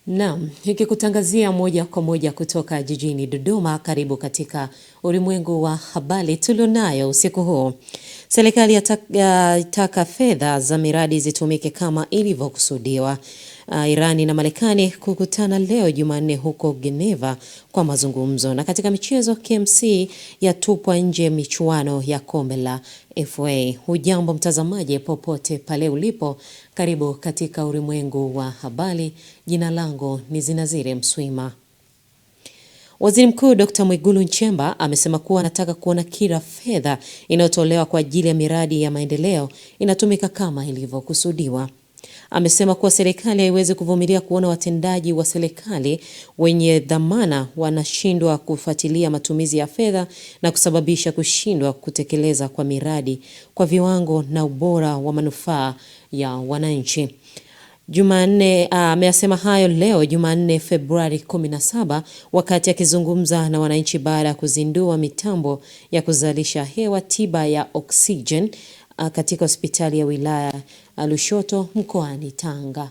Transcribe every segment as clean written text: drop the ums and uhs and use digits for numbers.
Naam, nikikutangazia moja kwa moja kutoka jijini Dodoma. Karibu katika ulimwengu wa habari tulionayo usiku huu. Serikali yataka fedha za miradi zitumike kama ilivyokusudiwa. Irani na Marekani kukutana leo Jumanne huko Geneva kwa mazungumzo. Na katika michezo, KMC yatupwa nje michuano ya kombe la FA. Hujambo mtazamaji popote pale ulipo, karibu katika ulimwengu wa habari. Jina langu ni Zinazire Mswima. Waziri Mkuu Dr. Mwigulu Nchemba amesema kuwa anataka kuona kila fedha inayotolewa kwa ajili ya miradi ya maendeleo inatumika kama ilivyokusudiwa. Amesema kuwa serikali haiwezi kuvumilia kuona watendaji wa serikali wenye dhamana wanashindwa kufuatilia matumizi ya fedha na kusababisha kushindwa kutekeleza kwa miradi kwa viwango na ubora wa manufaa ya wananchi. Jumanne ameyasema hayo leo Jumanne Februari 17 wakati akizungumza na wananchi baada ya kuzindua mitambo ya kuzalisha hewa tiba ya oxygen katika hospitali ya wilaya Lushoto mkoani Tanga.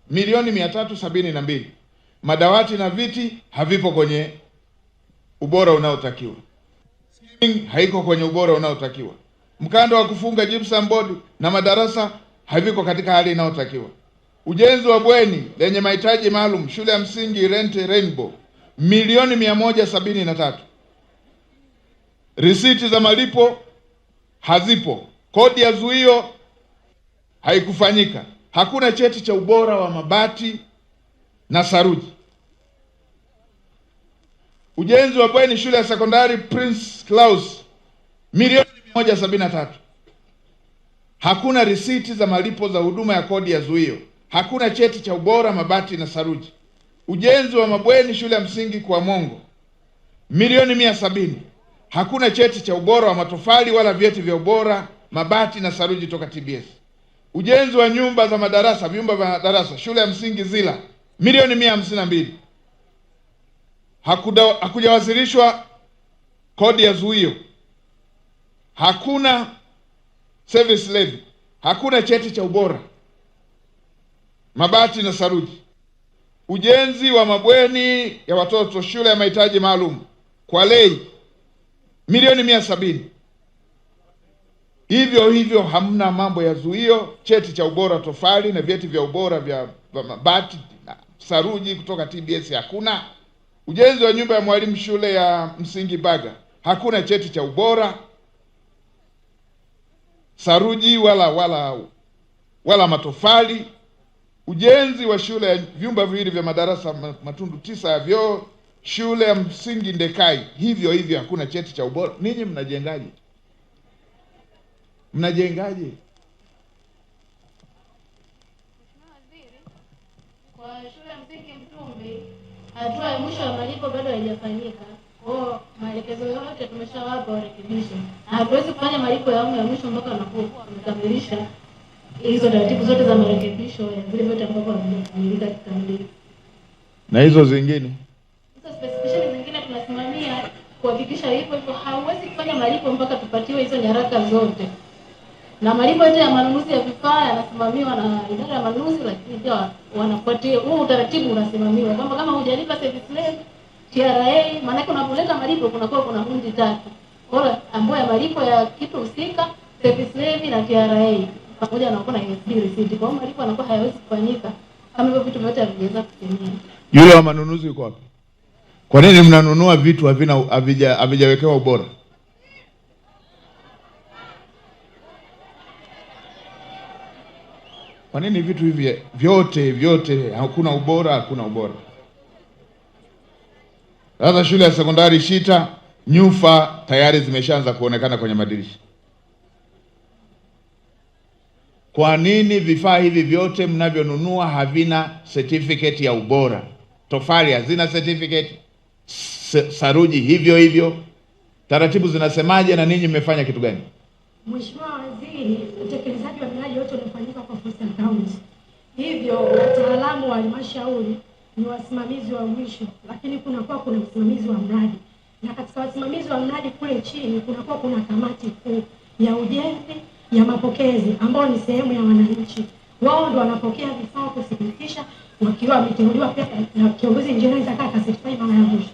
Milioni 372. Madawati na viti havipo kwenye ubora unaotakiwa. Ceiling haiko kwenye ubora unaotakiwa. Mkanda wa kufunga gypsum board na madarasa haviko katika hali inayotakiwa. Ujenzi wa bweni lenye mahitaji maalum shule ya msingi Rente Rainbow milioni 173. Risiti za malipo hazipo. Kodi ya zuio haikufanyika. Hakuna cheti cha ubora wa mabati na saruji. Ujenzi wa bweni shule ya sekondari Prince Claus milioni 173. Hakuna risiti za malipo za huduma ya kodi ya zuio. Hakuna cheti cha ubora mabati na saruji. Ujenzi wa mabweni shule ya msingi kwa Mongo milioni 170. Hakuna cheti cha ubora wa matofali wala vyeti vya ubora mabati na saruji toka TBS. Ujenzi wa nyumba za madarasa, vyumba vya madarasa shule ya msingi Zila milioni 152. Hakujawasilishwa kodi ya zuio. Hakuna service levy. Hakuna cheti cha ubora mabati na saruji. Ujenzi wa mabweni ya watoto shule ya mahitaji maalum kwa Lei milioni 170. Hivyo hamna mambo ya zuio, cheti cha ubora tofali na vyeti vya ubora vya mabati na saruji kutoka TBS hakuna. Ujenzi wa nyumba ya mwalimu shule ya msingi Baga hakuna cheti cha ubora saruji wala matofali. Ujenzi wa shule ya vyumba viwili vya madarasa matundu 9 ya vyoo shule ya msingi Ndekai hivyo hakuna cheti cha ubora. Ninyi mnajengaje? Mnajengaje? Kwa shule ya msingi Mtumbi hatua ya mwisho ya malipo bado haijafanyika. Kwa maelekezo yote tumeshawapa warekebisho. Hatuwezi kufanya malipo ya awamu ya mwisho mpaka wanapokuwa wamekamilisha hizo taratibu zote za marekebisho ya vile vyote ambavyo havijakamilika kikamilifu. Na hizo zingine? Hizo specification zingine tunasimamia kuhakikisha hivyo. Hauwezi kufanya malipo mpaka tupatiwe hizo nyaraka zote. Na malipo yote ya manunuzi ya vifaa yanasimamiwa na idara ya manunuzi, lakini pia wanafuatia huo utaratibu unasimamiwa. Kama hujalipa service levy TRA, maana unapoleta malipo kuna hundi tatu. Kwa ambayo ya malipo ya kitu husika, service levy na TRA pamoja na kuna USB receipt. Kwa malipo yanakuwa hayawezi kufanyika kama hivyo vitu vyote havijaweza kutimia. Yule wa manunuzi yuko wapi? Kwa nini mnanunua vitu havijawekewa ubora? Kwa nini vitu hivi vyote hakuna ubora? Sasa shule ya sekondari Shita nyufa tayari zimeshaanza kuonekana kwenye madirisha. Kwa nini vifaa hivi vyote mnavyonunua havina certificate ya ubora? Tofali hazina certificate, saruji hivyo. Taratibu zinasemaje na ninyi mmefanya kitu gani? Mheshimiwa Waziri, utekelezaji wa miradi yote unafanyika kwa Coastal County. Hivyo wataalamu wa halmashauri ni wasimamizi wa mwisho, lakini kuna usimamizi wa mradi. Na katika wasimamizi wa mradi kule chini kuna kamati kuu ya ujenzi ya mapokezi ambao ni sehemu ya wananchi. Wao ndio wanapokea vifaa kuthibitisha wakiwa wameteuliwa pia na kiongozi injinia Zaka kasifai mara ya mwisho.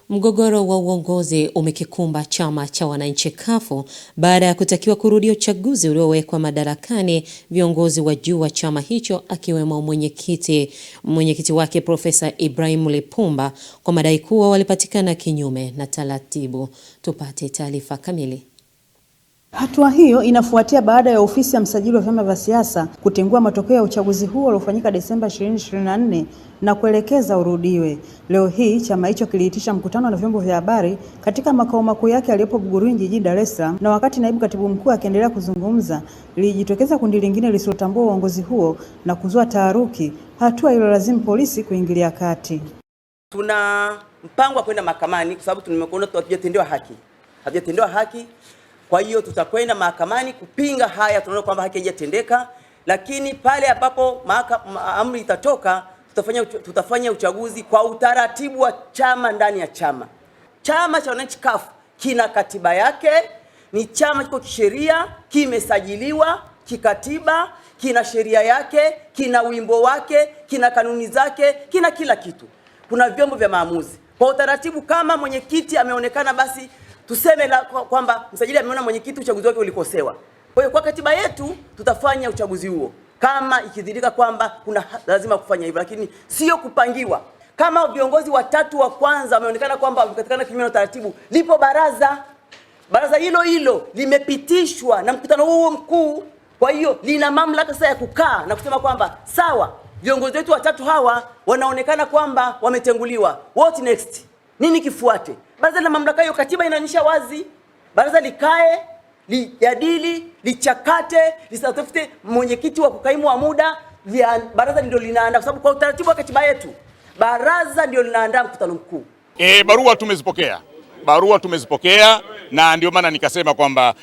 Mgogoro wa uongozi umekikumba chama cha wananchi kafu baada ya kutakiwa kurudia uchaguzi uliowekwa madarakani viongozi wa juu wa chama hicho akiwemo mwenyekiti wake Profesa Ibrahim Lipumba kwa madai kuwa walipatikana kinyume na taratibu. Tupate taarifa kamili. Hatua hiyo inafuatia baada ya ofisi ya msajili wa vyama vya siasa kutengua matokeo ya uchaguzi huo uliofanyika Desemba 2024 na kuelekeza urudiwe. Leo hii chama hicho kiliitisha mkutano na vyombo vya habari katika makao makuu yake yaliyopo Buguruni jijini Dar es Salaam, na wakati naibu katibu mkuu akiendelea kuzungumza, lilijitokeza kundi lingine lisilotambua uongozi huo na kuzua taharuki, hatua iliyolazimu polisi kuingilia kati. Tuna mpango wa kwenda mahakamani kwa sababu tumeona hatujatendewa haki. Kwa hiyo tutakwenda mahakamani kupinga haya, tunaona kwamba haki haijatendeka, lakini pale ambapo amri itatoka tutafanya uchaguzi kwa utaratibu wa chama ndani ya chama. Chama cha wananchi CUF kina katiba yake, ni chama kiko kisheria, kimesajiliwa kikatiba, kina sheria yake, kina wimbo wake, kina kanuni zake, kina kila kitu. Kuna vyombo vya maamuzi. Kwa utaratibu, kama mwenyekiti ameonekana, basi tuseme kwamba msajili ameona mwenyekiti uchaguzi wake ulikosewa. Kwa hiyo kwa katiba yetu tutafanya uchaguzi huo kama ikidhirika kwamba kuna lazima kufanya hivyo, lakini sio kupangiwa. Kama viongozi watatu wa kwanza wameonekana kwamba wamepatikana kinyume na taratibu, lipo baraza hilo limepitishwa na mkutano huo mkuu. Kwa hiyo lina mamlaka sasa ya kukaa na kusema kwamba sawa, viongozi wetu watatu hawa wanaonekana kwamba wametenguliwa, what next, nini kifuate? Baraza lina mamlaka hiyo, katiba inaonyesha wazi. Baraza likae, lijadili, lichakate, lisatafute mwenyekiti wa kukaimu wa muda. Baraza ndio linaandaa, kwa sababu kwa utaratibu wa katiba yetu baraza ndio linaandaa mkutano mkuu. Barua tumezipokea na ndio maana nikasema kwamba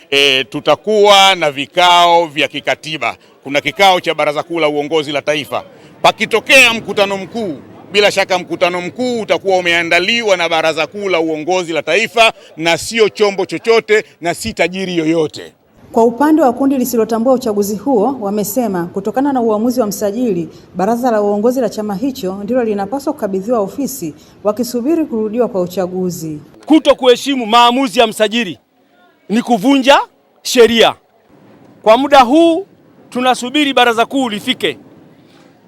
tutakuwa na vikao vya kikatiba. Kuna kikao cha baraza kuu la uongozi la taifa. Pakitokea mkutano mkuu, bila shaka mkutano mkuu utakuwa umeandaliwa na baraza kuu la uongozi la taifa na sio chombo chochote na si tajiri yoyote. Kwa upande wa kundi lisilotambua uchaguzi huo, wamesema kutokana na uamuzi wa msajili, baraza la uongozi la chama hicho ndilo linapaswa kukabidhiwa ofisi wakisubiri kurudiwa kwa uchaguzi. Kuto kuheshimu maamuzi ya msajili ni kuvunja sheria. Kwa muda huu tunasubiri baraza kuu lifike.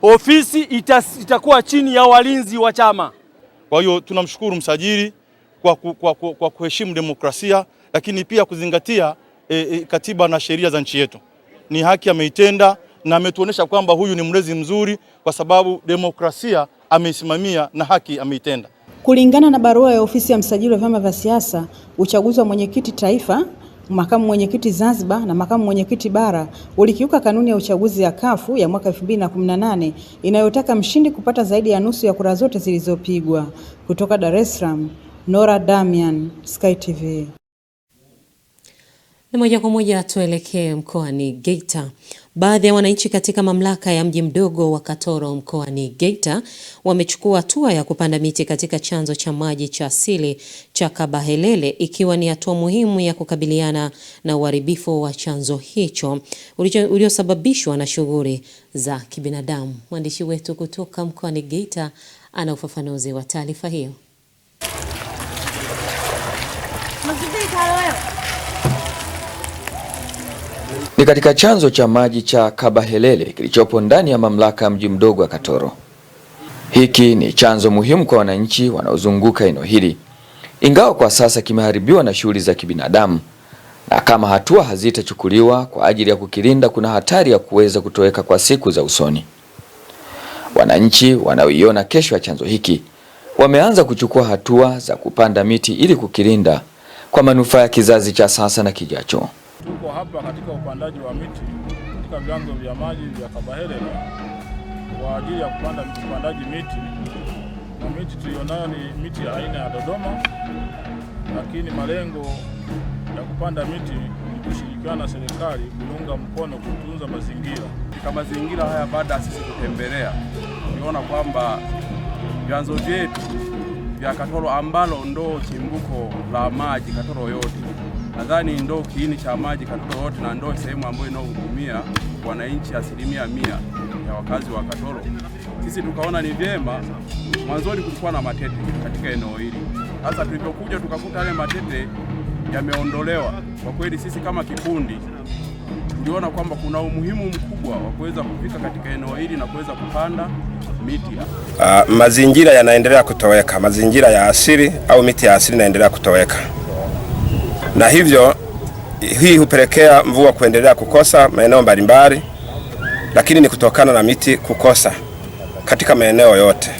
Ofisi itakuwa chini ya walinzi wa chama. Kwa hiyo tunamshukuru msajili kwa kuheshimu demokrasia, lakini pia kuzingatia katiba na sheria za nchi yetu. Ni haki ameitenda na ametuonesha kwamba huyu ni mlezi mzuri, kwa sababu demokrasia ameisimamia na haki ameitenda. Kulingana na barua ya ofisi ya msajili wa vyama vya siasa, uchaguzi wa mwenyekiti taifa, makamu mwenyekiti Zanzibar na makamu mwenyekiti bara ulikiuka kanuni ya uchaguzi ya CUF ya mwaka 2018 inayotaka mshindi kupata zaidi ya nusu ya kura zote zilizopigwa. Kutoka Dar es Salaam, Nora Damian, Sky TV. Na moja kwa moja tuelekee mkoani Geita. Baadhi ya wananchi katika mamlaka ya mji mdogo wa Katoro mkoani Geita wamechukua hatua ya kupanda miti katika chanzo cha maji cha asili cha Kabahelele, ikiwa ni hatua muhimu ya kukabiliana na uharibifu wa chanzo hicho uliosababishwa na shughuli za kibinadamu. Mwandishi wetu kutoka mkoani Geita ana ufafanuzi wa taarifa hiyo. Ni katika chanzo cha maji cha Kabahelele kilichopo ndani ya mamlaka ya mji mdogo wa Katoro. Hiki ni chanzo muhimu kwa wananchi wanaozunguka eneo hili, ingawa kwa sasa kimeharibiwa na shughuli za kibinadamu, na kama hatua hazitachukuliwa kwa ajili ya kukilinda, kuna hatari ya kuweza kutoweka kwa siku za usoni. Wananchi wanaoiona kesho ya chanzo hiki wameanza kuchukua hatua za kupanda miti ili kukilinda kwa manufaa ya kizazi cha sasa na kijacho. Tuko hapa katika upandaji wa miti katika vyanzo vya maji vya Kabahelele kwa ajili ya upandaji miti, na miti tulionayo ni miti ya aina ya Dodoma, lakini malengo ya kupanda miti ni kushirikiana na serikali kuunga mkono kutunza mazingira. Katika mazingira haya, baada ya sisi kutembelea, tuliona kwamba vyanzo vyetu vya Katoro ambalo ndo chimbuko la maji Katoro yote, nadhani ndo kiini cha maji Katoro yote, na ndo sehemu ambayo inayohudumia wananchi 100% ya wakazi wa Katoro, sisi tukaona ni vyema. Mwanzoni kulikuwa na matete katika eneo hili. Sasa tulipokuja tukakuta yale matete yameondolewa. Kwa kweli sisi kama kikundi tuliona kwamba kuna umuhimu mkubwa wa kuweza kufika katika eneo hili na kuweza kupanda miti. Mazingira yanaendelea kutoweka, mazingira ya asili au miti ya asili inaendelea kutoweka, na hivyo hii hupelekea mvua kuendelea kukosa maeneo mbalimbali, lakini ni kutokana na miti kukosa katika maeneo yote.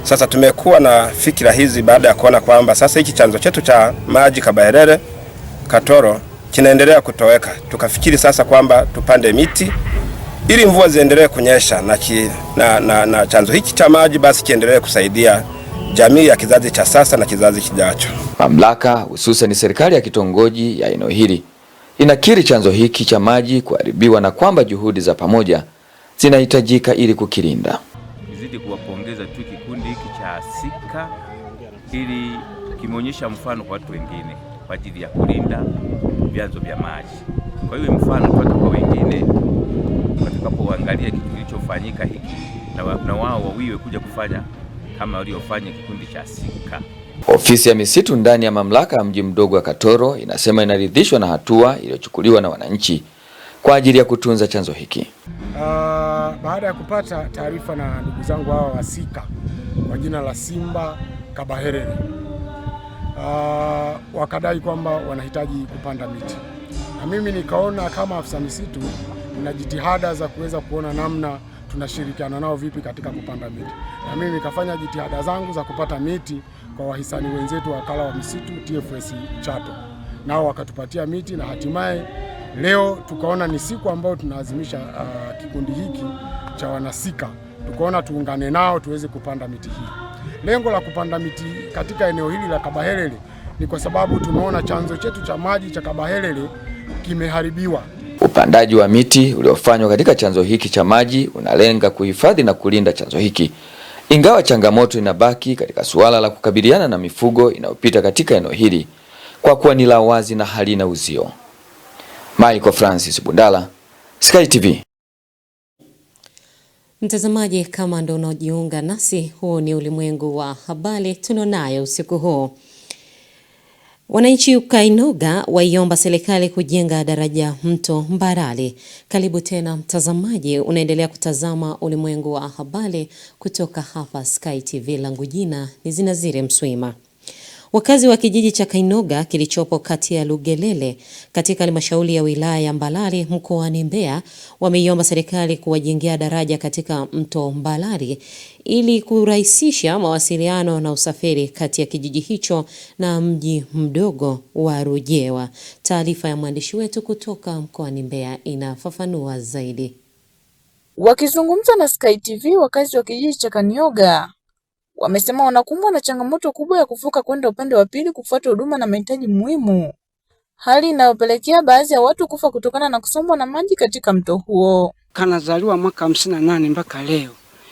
Sasa tumekuwa na fikira hizi baada ya kuona kwamba sasa hiki chanzo chetu cha maji Kabahelele Katoro kinaendelea kutoweka. Tukafikiri sasa kwamba tupande miti ili mvua ziendelee kunyesha na chanzo hiki cha maji basi kiendelee kusaidia jamii ya kizazi cha sasa na kizazi kijacho. Mamlaka hususan serikali ya kitongoji ya eneo hili inakiri chanzo hiki cha maji kuharibiwa na kwamba juhudi za pamoja zinahitajika ili kukilinda. Nizidi kuwapongeza tu kikundi hiki cha Sika ili kimeonyesha mfano kwa watu wengine kwa ajili ya kulinda vyanzo vya maji. Kwa hiyo mfano kwa wengine watakapoangalia kitu kilichofanyika hiki na wao wawiwe kuja kufanya kama waliofanya kikundi cha Sika. Ofisi ya misitu ndani ya mamlaka ya mji mdogo wa Katoro inasema inaridhishwa na hatua iliyochukuliwa na wananchi kwa ajili ya kutunza chanzo hiki. Baada ya kupata taarifa na ndugu zangu hawa wa Sika kwa jina la Simba Kabahelele, wakadai kwamba wanahitaji kupanda miti, na mimi nikaona kama afisa misitu na jitihada za kuweza kuona namna tunashirikiana nao vipi katika kupanda miti, na mimi nikafanya jitihada zangu za kupata miti kwa wahisani wenzetu wakala wa misitu TFS Chato, nao wakatupatia miti, na hatimaye leo tukaona ni siku ambayo tunaazimisha kikundi hiki cha wanasika, tukaona tuungane nao tuweze kupanda miti hii. Lengo la kupanda miti katika eneo hili la Kabahelele ni kwa sababu tumeona chanzo chetu cha maji cha Kabahelele kimeharibiwa. Upandaji wa miti uliofanywa katika chanzo hiki cha maji unalenga kuhifadhi na kulinda chanzo hiki, ingawa changamoto inabaki katika suala la kukabiliana na mifugo inayopita katika eneo hili kwa kuwa ni la wazi na halina uzio. Michael Francis Bundala, Sky TV. Mtazamaji, kama ndo unajiunga nasi, huu ni ulimwengu wa habari tunayo usiku huu. Wananchi Kainoga waiomba serikali kujenga daraja mto Mbarali. Karibu tena mtazamaji, unaendelea kutazama ulimwengu wa habari kutoka hapa Sky TV. Langu jina ni Zinazire Mswima. Wakazi wa kijiji cha Kainoga kilichopo kati ya Lugelele katika halmashauri ya wilaya ya Mbalali mkoani Mbeya wameiomba serikali kuwajengea daraja katika mto Mbalali ili kurahisisha mawasiliano na usafiri kati ya kijiji hicho na mji mdogo wa Rujewa. Taarifa ya mwandishi wetu kutoka mkoani Mbeya inafafanua zaidi. Wakizungumza na Sky TV, wakazi wa kijiji cha Kainoga wamesema wanakumbwa na changamoto kubwa ya kuvuka kwenda upande wa pili kufuata huduma na mahitaji muhimu, hali inayopelekea baadhi ya watu kufa kutokana na kusombwa na maji katika mto huo. Kanazaliwa mwaka 58 mpaka leo.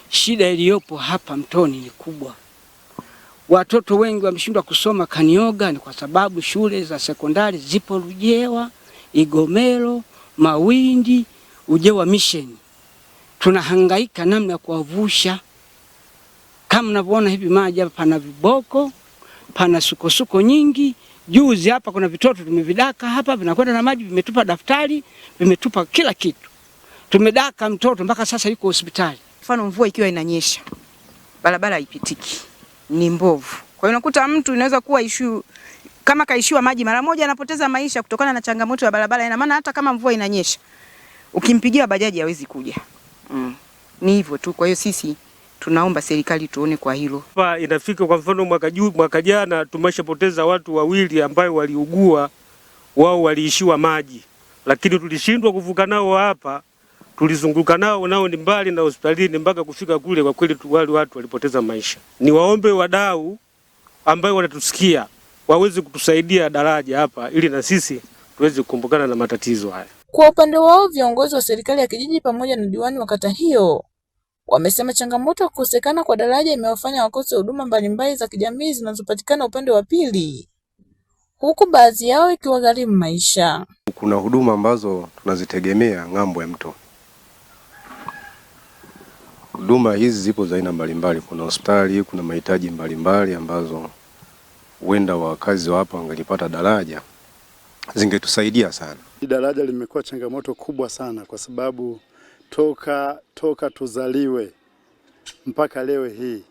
Shida iliyopo hapa mtoni ni kubwa. Watoto wengi wameshindwa kusoma Kainoga ni kwa sababu shule za sekondari zipo Rujewa, Igomelo, Mawindi, Ujewa Mission. Tunahangaika namna ya kuwavusha. Kama mnavyoona hivi maji hapa pana viboko, pana sukosuko nyingi. Juzi hapa kuna vitoto tumevidaka hapa vinakwenda na maji, vimetupa daftari, vimetupa kila kitu. Tumedaka mtoto mpaka sasa yuko hospitali. Mfano mvua ikiwa inanyesha, barabara haipitiki, ni mbovu. Kwa hiyo unakuta mtu inaweza kuwa kama kaishiwa maji mara moja anapoteza maisha kutokana na changamoto ya barabara. Ina maana hata kama mvua inanyesha, ukimpigia bajaji hawezi kuja. Ni hivyo tu. Kwa hiyo sisi tunaomba serikali tuone kwa hilo. Hapa inafika kwa mfano mwaka jana tumeshapoteza watu wawili ambao waliugua, wao waliishiwa maji. Lakini tulishindwa kuvuka nao hapa, tulizunguka nao ni mbali na hospitalini mpaka kufika kule. Kwa kweli wale watu walipoteza maisha. Ni waombe wadau ambao wanatusikia waweze kutusaidia daraja hapa ili na sisi tuweze kukumbukana na matatizo haya. Kwa upande wao, viongozi wa serikali ya kijiji pamoja na diwani wa kata hiyo wamesema changamoto ya kukosekana kwa daraja imewafanya wakose huduma mbalimbali za kijamii zinazopatikana upande wa pili, huku baadhi yao ikiwagharimu maisha. Kuna huduma ambazo tunazitegemea ng'ambo ya mto. Huduma hizi zipo za aina mbalimbali, kuna hospitali, kuna mahitaji mbalimbali ambazo huenda wakazi wa hapa wangelipata daraja zingetusaidia sana. Daraja limekuwa changamoto kubwa sana kwa sababu toka tuzaliwe mpaka leo hii,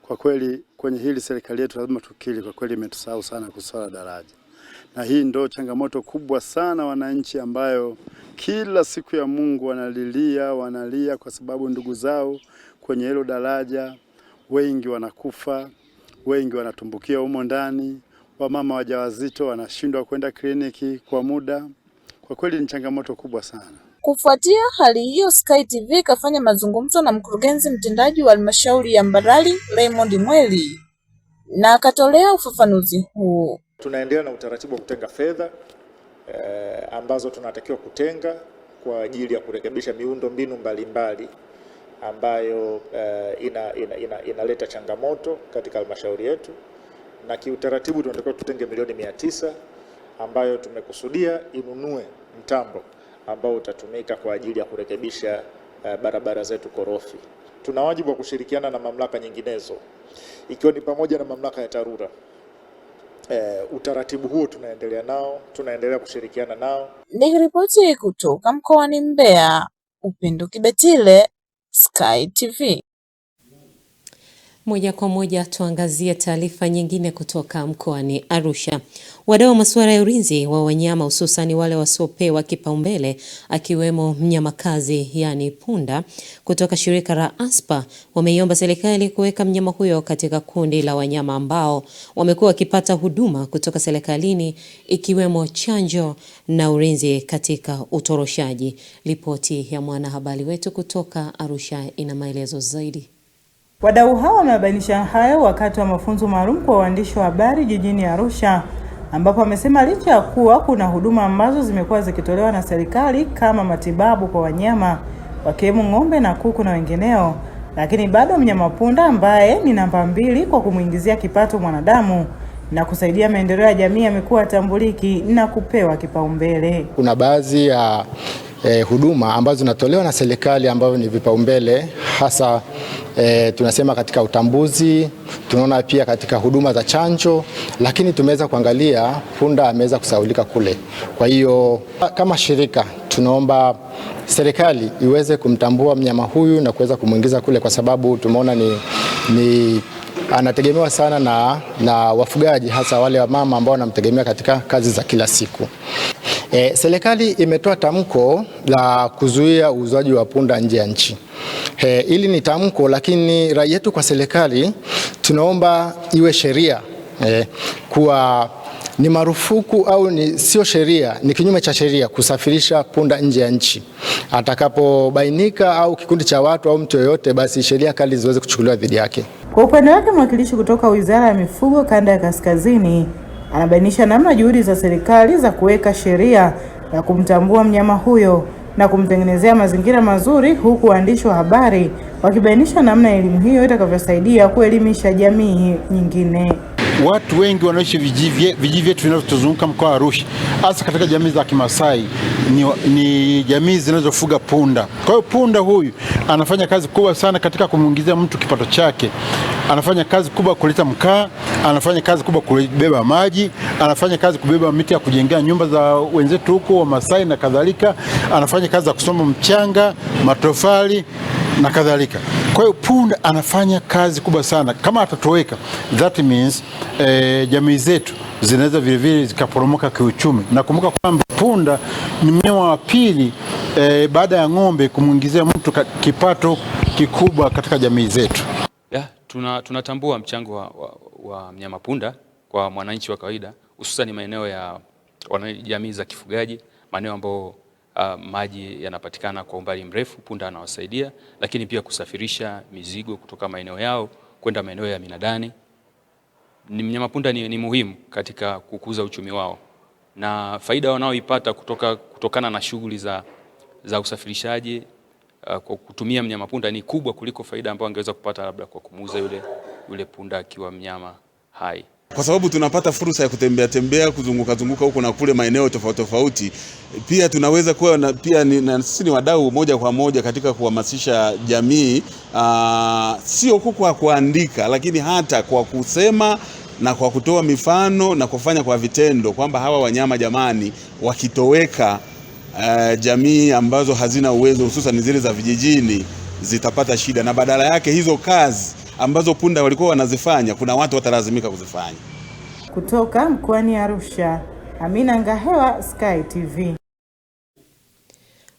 kwa kweli kwenye hili serikali yetu lazima tukiri, kwa kweli imetusahau sana kusuala daraja. Na hii ndo changamoto kubwa sana wananchi, ambayo kila siku ya Mungu wanalia kwa sababu ndugu zao kwenye hilo daraja wengi wanakufa, wengi wanatumbukia humo ndani, wamama wajawazito wanashindwa kwenda kliniki kwa muda. Kwa kweli ni changamoto kubwa sana. Kufuatia hali hiyo, Sky TV kafanya mazungumzo na mkurugenzi mtendaji wa halmashauri ya Mbarali Raymond Mweli na akatolea ufafanuzi huu. Tunaendelea na utaratibu wa kutenga fedha ambazo tunatakiwa kutenga kwa ajili ya kurekebisha miundo mbinu mbalimbali ambayo inaleta changamoto katika halmashauri yetu, na kiutaratibu tunatakiwa tutenge milioni 900 ambayo tumekusudia inunue mtambo ambao utatumika kwa ajili ya kurekebisha barabara zetu korofi. Tuna wajibu wa kushirikiana na mamlaka nyinginezo ikiwa ni pamoja na mamlaka ya TARURA. Utaratibu huo tunaendelea kushirikiana nao. Nikiripoti kutoka mkoani Mbeya, Upendo Kibetile, Sky TV. Moja kwa moja tuangazie taarifa nyingine kutoka mkoani Arusha. Wadau wa masuala ya ulinzi wa wanyama, hususani wale wasiopewa kipaumbele akiwemo mnyamakazi yani punda, kutoka shirika la ASPA wameiomba serikali kuweka mnyama huyo katika kundi la wanyama ambao wamekuwa wakipata huduma kutoka serikalini ikiwemo chanjo na ulinzi katika utoroshaji. Ripoti ya mwanahabari wetu kutoka Arusha ina maelezo zaidi. Wadau hao wamebainisha hayo wakati wa mafunzo maalum kwa waandishi wa habari jijini Arusha, ambapo wamesema licha ya kuwa kuna huduma ambazo zimekuwa zikitolewa na serikali kama matibabu kwa wanyama wakiwemo ng'ombe na kuku na wengineo, lakini bado mnyama punda ambaye ni namba 2 kwa kumuingizia kipato mwanadamu na kusaidia maendeleo ya jamii amekuwa atambuliki na kupewa kipaumbele. Kuna baadhi ya huduma ambazo zinatolewa na serikali ambazo ni vipaumbele, hasa tunasema katika utambuzi, tunaona pia katika huduma za chanjo, lakini tumeweza kuangalia punda ameweza kusaulika kule. Kwa hiyo kama shirika tunaomba serikali iweze kumtambua mnyama huyu na kuweza kumuingiza kule, kwa sababu tumeona ni anategemewa sana na wafugaji, hasa wale wa mama ambao wanamtegemea katika kazi za kila siku. Serikali imetoa tamko la kuzuia uuzaji wa punda nje ya nchi. Hili ni tamko, lakini rai yetu kwa serikali tunaomba iwe sheria kuwa ni marufuku au ni sio sheria, ni kinyume cha sheria kusafirisha punda nje ya nchi. Atakapobainika au kikundi cha watu au mtu yoyote, basi sheria kali ziweze kuchukuliwa dhidi yake. Kwa upande wake, mwakilishi kutoka Wizara ya Mifugo Kanda ya Kaskazini anabainisha namna juhudi za serikali za kuweka sheria ya kumtambua mnyama huyo na kumtengenezea mazingira mazuri, huku waandishi wa habari wakibainisha namna elimu hiyo itakavyosaidia kuelimisha jamii nyingine. Watu wengi wanaishi vijiji vyetu vinavyotuzunguka mkoa wa Arusha, hasa katika jamii za Kimasai, ni jamii zinazofuga punda. Kwa hiyo punda huyu anafanya kazi kubwa sana katika kumuingizia mtu kipato chake. Anafanya kazi kubwa kuleta mkaa, anafanya kazi kubwa kubeba maji, anafanya kazi kubeba miti ya kujengea nyumba za wenzetu huko wa Masai na kadhalika, anafanya kazi za kusoma mchanga, matofali na kadhalika. Kwa hiyo punda anafanya kazi kubwa sana. Kama atatoweka, that means jamii zetu zinaweza vile vile zikaporomoka kiuchumi. Na kumbuka kwamba punda ni mnyama wa pili baada ya ng'ombe kumuingizia mtu kipato kikubwa katika jamii zetu. Tunatambua mchango wa mnyama punda kwa mwananchi wa kawaida, hususan maeneo ya jamii za kifugaji, maeneo ambayo maji yanapatikana kwa umbali mrefu. Punda anawasaidia, lakini pia kusafirisha mizigo kutoka maeneo yao kwenda maeneo ya minadani. Mnyama punda ni muhimu katika kukuza uchumi wao, na faida wanaoipata kutokana na shughuli za usafirishaji kwa kutumia mnyama punda ni kubwa kuliko faida ambayo angeweza kupata labda kwa kumuuza yule punda akiwa mnyama hai. kwa sababu tunapata fursa ya kutembea tembea, kuzunguka huko na kule maeneo tofauti tofauti. Pia tunaweza kuwa na pia sisi ni wadau moja kwa moja katika kuhamasisha jamii, sio kwa kuandika, lakini hata kwa kusema na kwa kutoa mifano na kufanya kwa vitendo kwamba hawa wanyama jamani wakitoweka, jamii ambazo hazina uwezo hususan zile za vijijini zitapata shida, na badala yake hizo kazi ambazo punda walikuwa wanazifanya kuna watu watalazimika kuzifanya. Kutoka mkoani Arusha, Amina Ngahewa, Sky TV.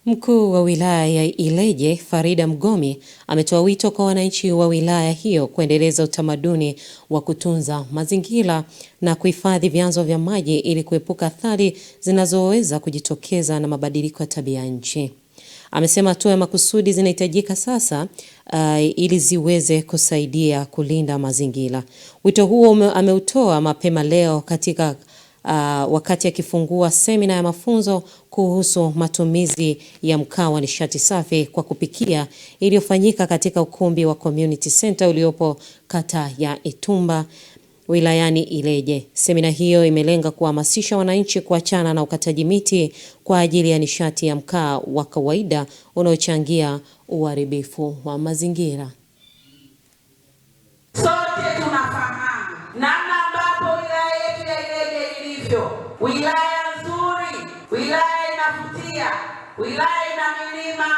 Mkuu wa wilaya ya Ileje, Farida Mgomi, ametoa wito kwa wananchi wa wilaya hiyo kuendeleza utamaduni wa kutunza mazingira na kuhifadhi vyanzo vya maji ili kuepuka athari zinazoweza kujitokeza na mabadiliko ya tabia nchi. Amesema hatua ya makusudi zinahitajika sasa ili ziweze kusaidia kulinda mazingira. Wito huo ameutoa mapema leo katika wakati akifungua semina ya mafunzo kuhusu matumizi ya mkaa wa nishati safi kwa kupikia iliyofanyika katika ukumbi wa Community Center uliopo kata ya Itumba wilayani Ileje. Semina hiyo imelenga kuhamasisha wananchi kuachana na ukataji miti kwa ajili ya nishati ya mkaa wa kawaida unaochangia uharibifu wa mazingira. Sote tunafahamu namna ambapo wilaya yetu ya Ileje ilivyo. Wilaya nzuri, wilaya inavutia, wilaya ina milima,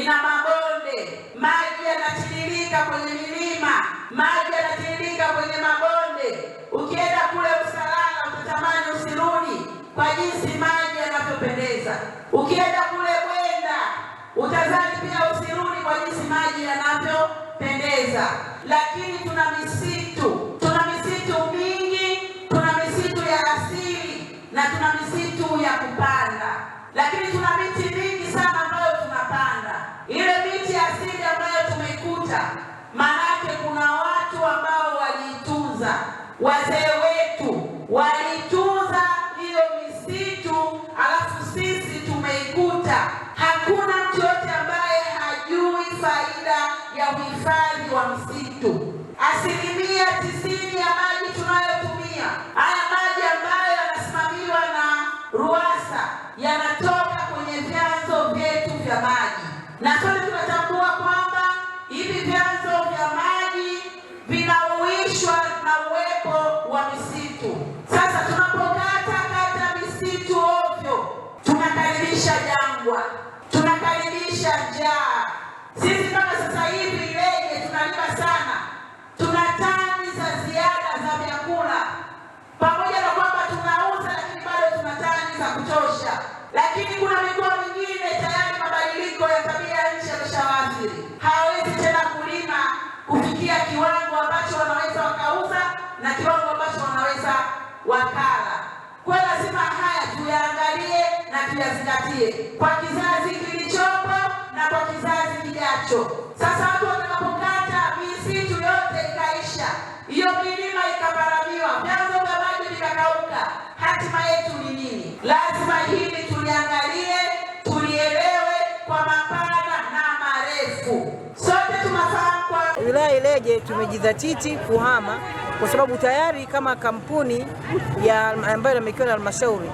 ina mabonde, maji yanatiririka kwenye milima, maji yanatiririka kwenye mabonde. Ukienda kule Usalala utatamani usirudi kwa jinsi maji yanavyopendeza. Ukienda kule Bwenda utazani pia usirudi kwa jinsi maji yanavyopendeza. Lakini tuna misitu mingi, tuna misitu ya asili na tuna misitu ya kupanda. Lakini tuna miti mingi sana ambayo tunapanda. Ile miti asili ambayo tumeikuta, maanake kuna watu ambao waliitunza, wazee wetu walitunza hiyo misitu, alafu sisi tumeikuta. Hakuna mtu yote ambaye hajui faida ya uhifadhi wa misitu. 90% ya maji tunayotumia, haya maji ambayo yanasimamiwa na RUWASA, yanatoka kwenye vyanzo vyetu vya maji. Na sote tunatambua kwamba hivi vyanzo vya maji vinauishwa na uwepo wa misitu. Sasa tunapokata misitu ovyo, tunakaribisha jangwa, tunakaribisha njaa. Sisi kama sasa hivi Ileje tunalima sana, tuna tani za ziada za vyakula, pamoja na kwamba tunauza, lakini bado tuna tani za kutosha. Lakini kuna mikoa mingine tayari mabadiliko ya tabia nchi yameshawaathiri, hawawezi tena kulima kufikia kiwango ambacho wanaweza wakauza na kiwango ambacho wanaweza wakala. Kwa lazima haya tuyaangalie na tuyazingatie kwa kizazi kilichopo na kwa kizazi kijacho. Sasa watu watakapokata misitu yote ikaisha, hiyo milima ikaparamiwa, vyanzo vya maji vikakauka, hatima yetu ni nini? Lazima hili tuliangalie, tulielewe kwa mapana na marefu. Sote tunafahamu kwa wilaya Ileje tumejidhatiti kuhama kwa sababu tayari kama kampuni ambayo inamilikiwa na halmashauri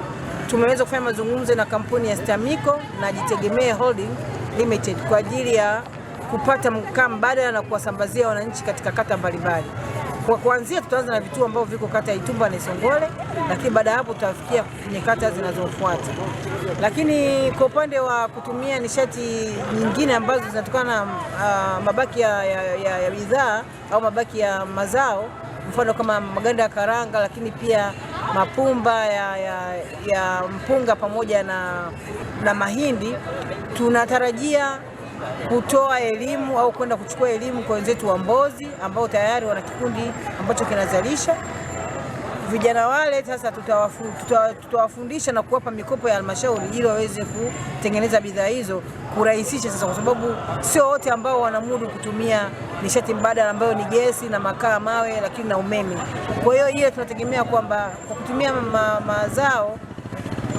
tumeweza kufanya mazungumzo na kampuni ya Stamico na Jitegemee Holding Limited kwa ajili ya kupata mkaa mbadala na kuwasambazia wananchi katika kata mbalimbali. Kwa kuanzia tutaanza na vituo ambavyo viko kata ya Itumba na Isongole, lakini baada hapo tutafikia kwenye kata zinazofuata. Lakini kwa upande wa kutumia nishati nyingine ambazo zinatokana na mabaki ya bidhaa au mabaki ya mazao, mfano kama maganda ya karanga, lakini pia mapumba ya mpunga pamoja na mahindi, tunatarajia kutoa elimu au kwenda kuchukua elimu kwa wenzetu wa Mbozi ambao tayari wana kikundi ambacho kinazalisha. Vijana wale sasa tutawafundisha na kuwapa mikopo ya halmashauri ili waweze kutengeneza bidhaa hizo, kurahisisha sasa, kwa sababu sio wote ambao wanamudu kutumia nishati mbadala ambayo ni gesi na makaa mawe, lakini na umeme. Kwa hiyo ile tunategemea kwamba kwa kutumia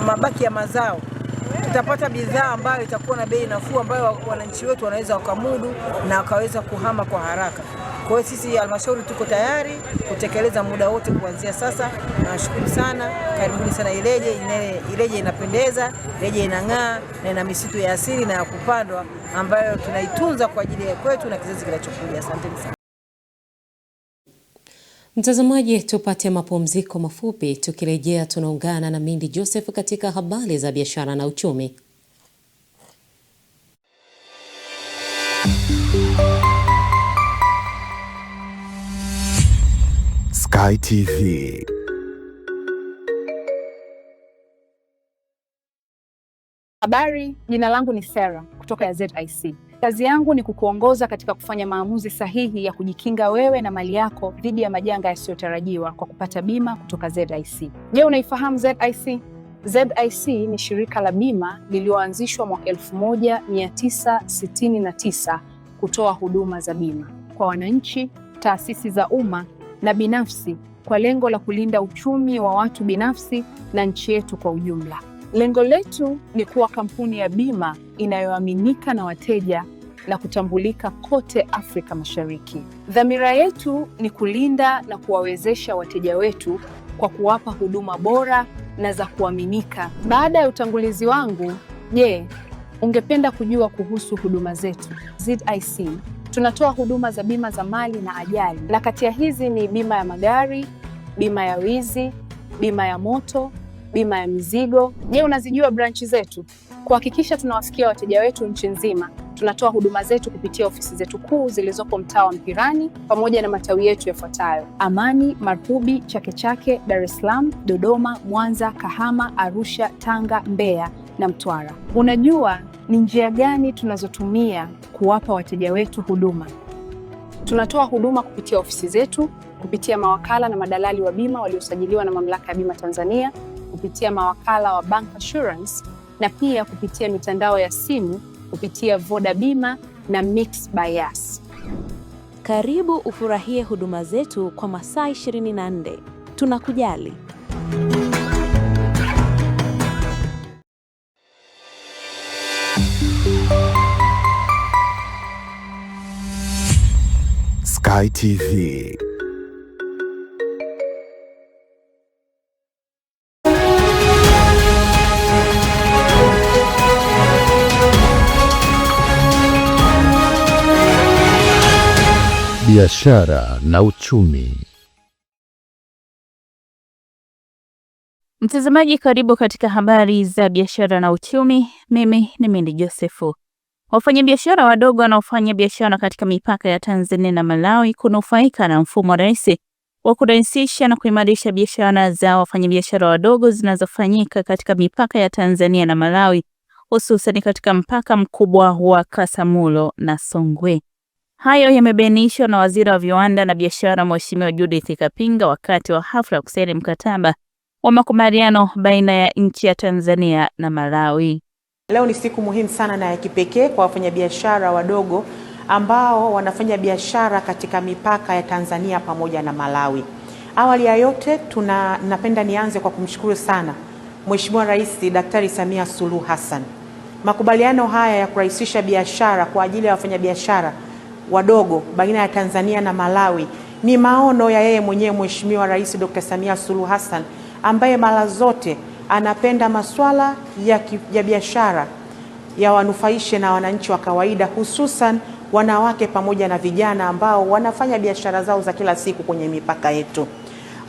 mabaki ya mazao tutapata bidhaa ambayo itakuwa na bei nafuu ambayo wananchi wetu wanaweza wakamudu na wakaweza kuhama kwa haraka. Kwa hiyo sisi halmashauri tuko tayari kutekeleza muda wote kuanzia sasa. Nawashukuru sana, karibuni sana Ileje. Ileje inapendeza, Ileje inang'aa na ina misitu ya asili na ya kupandwa ambayo tunaitunza kwa ajili ya kwetu na kizazi kinachokuja. Asanteni sana. Mtazamaji, tupate mapumziko mafupi. Tukirejea tunaungana na Mindi Joseph katika habari za biashara na uchumi. Sky TV. Habari, jina langu ni Sarah kutoka ZIC. Kazi yangu ni kukuongoza katika kufanya maamuzi sahihi ya kujikinga wewe na mali yako dhidi ya majanga yasiyotarajiwa kwa kupata bima kutoka ZIC. Je, unaifahamu ZIC? ZIC ni shirika la bima lililoanzishwa mwaka 1969 kutoa huduma za bima kwa wananchi, taasisi za umma na binafsi kwa lengo la kulinda uchumi wa watu binafsi na nchi yetu kwa ujumla. Lengo letu ni kuwa kampuni ya bima inayoaminika na wateja na kutambulika kote Afrika Mashariki. Dhamira yetu ni kulinda na kuwawezesha wateja wetu kwa kuwapa huduma bora na za kuaminika. Baada ya utangulizi wangu, je, ungependa kujua kuhusu huduma zetu? ZIC tunatoa huduma za bima za mali na ajali, na kati ya hizi ni bima ya magari, bima ya wizi, bima ya moto, bima ya mizigo. Je, unazijua branchi zetu? Kuhakikisha tunawafikia wateja wetu nchi nzima, tunatoa huduma zetu kupitia ofisi zetu kuu zilizopo mtaa wa Mpirani pamoja na matawi yetu yafuatayo: Amani, Marhubi, Chake Chake, Dar es Salaam, Dodoma, Mwanza, Kahama, Arusha, Tanga, Mbeya na Mtwara. Unajua ni njia gani tunazotumia kuwapa wateja wetu huduma? Tunatoa huduma kupitia ofisi zetu, kupitia mawakala na madalali wa bima waliosajiliwa na Mamlaka ya Bima Tanzania, kupitia mawakala wa Bank Assurance na pia kupitia mitandao ya simu kupitia Voda Bima na Mix by Yas. Karibu ufurahie huduma zetu kwa masaa 24. Tunakujali. Sky TV. Biashara na uchumi. Mtazamaji, karibu katika habari za biashara na uchumi. Mimi ni Mindi Joseph. Wafanyabiashara wadogo wanaofanya biashara katika mipaka ya Tanzania na Malawi kunufaika na mfumo rahisi wa kurahisisha na kuimarisha biashara za wafanyabiashara wadogo zinazofanyika katika mipaka ya Tanzania na Malawi, hususan katika mpaka mkubwa wa Kasamulo na Songwe. Hayo yamebainishwa na Waziri wa Viwanda na Biashara Mheshimiwa Judith Kapinga wakati wa hafla ya kusaini mkataba wa makubaliano baina ya nchi ya Tanzania na Malawi. Leo ni siku muhimu sana na ya kipekee kwa wafanyabiashara wadogo ambao wanafanya biashara katika mipaka ya Tanzania pamoja na Malawi. Awali ya yote napenda nianze kwa kumshukuru sana Mheshimiwa Rais Daktari Samia Suluhu Hassan. Makubaliano haya ya kurahisisha biashara kwa ajili ya wafanyabiashara wadogo baina ya Tanzania na Malawi ni maono ya yeye mwenyewe Mheshimiwa Rais Dr. Samia Suluhu Hassan, ambaye mara zote anapenda masuala ya biashara ya wanufaishe na wananchi wa kawaida, hususan wanawake pamoja na vijana ambao wanafanya biashara zao za kila siku kwenye mipaka yetu.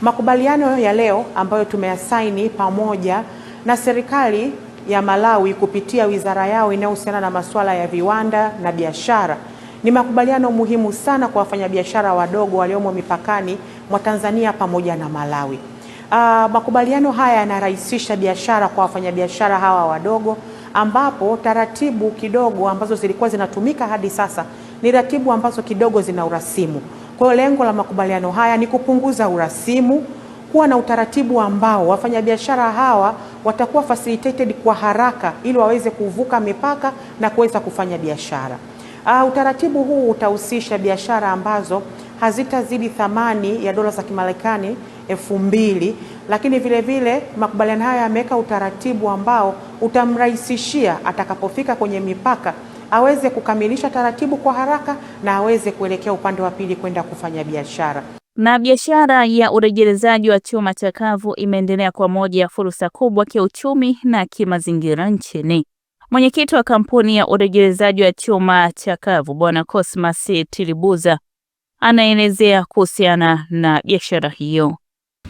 Makubaliano ya leo ambayo tumeyasaini pamoja na serikali ya Malawi kupitia wizara yao inayohusiana na masuala ya viwanda na biashara ni makubaliano muhimu sana kwa wafanyabiashara wadogo waliomo mipakani mwa Tanzania pamoja na Malawi. Makubaliano haya yanarahisisha biashara kwa wafanyabiashara hawa wadogo, ambapo taratibu kidogo ambazo zilikuwa zinatumika hadi sasa ni taratibu ambazo kidogo zina urasimu. Kwa hiyo lengo la makubaliano haya ni kupunguza urasimu, kuwa na utaratibu ambao wafanyabiashara hawa watakuwa facilitated kwa haraka ili waweze kuvuka mipaka na kuweza kufanya biashara. Utaratibu huu utahusisha biashara ambazo hazitazidi thamani ya dola za Kimarekani 2,000, lakini vile vile makubaliano haya yameweka utaratibu ambao utamrahisishia atakapofika kwenye mipaka aweze kukamilisha taratibu kwa haraka na aweze kuelekea upande wa pili kwenda kufanya biashara. Na biashara ya urejelezaji wa chuma chakavu imeendelea kwa moja ya fursa kubwa kiuchumi na kimazingira nchini. Mwenyekiti wa kampuni ya urejelezaji wa chuma chakavu Bwana Cosmas Tilibuza anaelezea kuhusiana na biashara hiyo.